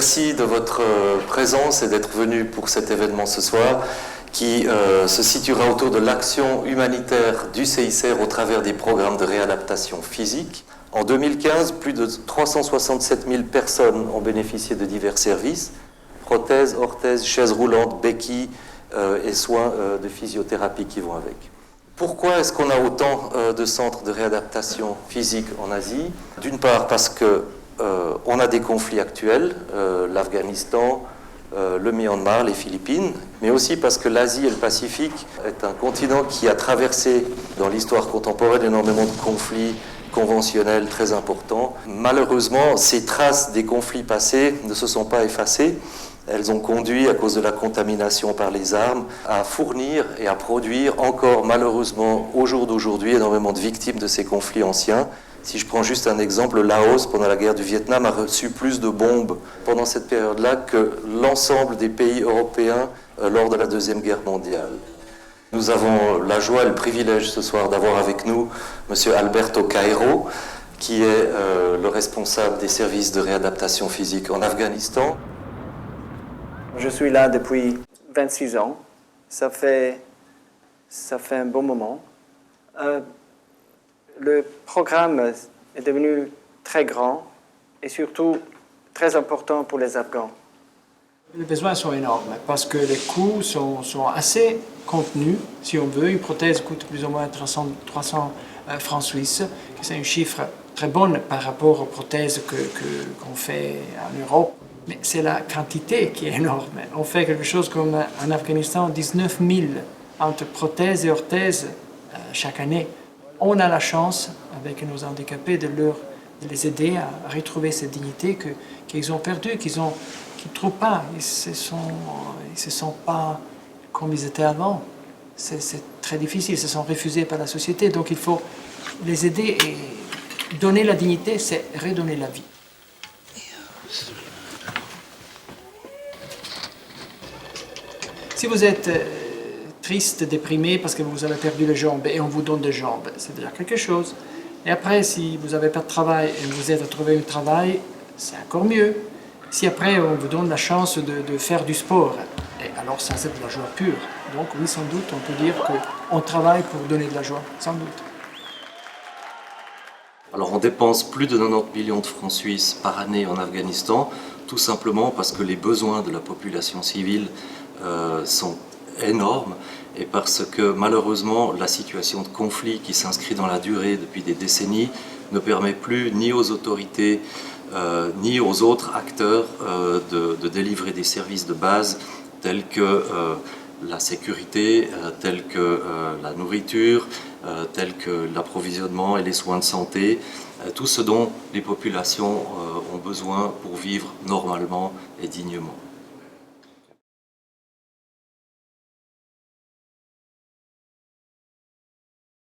Merci de votre présence et d'être venu pour cet événement ce soir qui se situera autour de l'action humanitaire du CICR au travers des programmes de réadaptation physique. En 2015, plus de 367 000 personnes ont bénéficié de divers services, prothèses, orthèses, chaises roulantes, béquilles et soins de physiothérapie qui vont avec. Pourquoi est-ce qu'on a autant de centres de réadaptation physique en Asie? D'une part parce que on a des conflits actuels, l'Afghanistan, le Myanmar, les Philippines, mais aussi parce que l'Asie et le Pacifique est un continent qui a traversé dans l'histoire contemporaine énormément de conflits conventionnels très importants. Malheureusement, ces traces des conflits passés ne se sont pas effacées. Elles ont conduit, à cause de la contamination par les armes, à fournir et à produire encore malheureusement au jour d'aujourd'hui énormément de victimes de ces conflits anciens. Si je prends juste un exemple, le Laos, pendant la guerre du Vietnam, a reçu plus de bombes pendant cette période-là que l'ensemble des pays européens lors de la Deuxième Guerre mondiale. Nous avons la joie et le privilège ce soir d'avoir avec nous M. Alberto Cairo, qui est le responsable des services de réadaptation physique en Afghanistan. Je suis là depuis 26 ans. Ça fait un bon moment. Le programme est devenu très grand et surtout très important pour les Afghans. Les besoins sont énormes parce que les coûts sont assez contenus. Si on veut, une prothèse coûte plus ou moins 300 francs suisses, c'est un chiffre très bon par rapport aux prothèses qu'on fait en Europe. Mais c'est la quantité qui est énorme. On fait quelque chose comme en Afghanistan, 19 000 entre prothèses et orthèses chaque année. On a la chance, avec nos handicapés, de les aider à retrouver cette dignité qu'ils ont perdue, qu'ils ne trouvent pas. Ils ne se sentent pas comme ils étaient avant. C'est très difficile, ils se sont refusés par la société. Donc il faut les aider et donner la dignité, c'est redonner la vie. Si vous êtes triste, déprimé parce que vous avez perdu les jambes et on vous donne des jambes, c'est déjà quelque chose. Et après, si vous n'avez pas de travail et vous êtes à trouver un travail, c'est encore mieux. Si après, on vous donne la chance de faire du sport, et alors ça, c'est de la joie pure. Donc oui, sans doute, on peut dire qu'on travaille pour donner de la joie, sans doute. Alors on dépense plus de 90 millions de francs suisses par année en Afghanistan, tout simplement parce que les besoins de la population civile sont énormes et parce que malheureusement la situation de conflit qui s'inscrit dans la durée depuis des décennies ne permet plus ni aux autorités ni aux autres acteurs de délivrer des services de base tels que la sécurité, tels que la nourriture, tels que l'approvisionnement et les soins de santé, tout ce dont les populations ont besoin pour vivre normalement et dignement.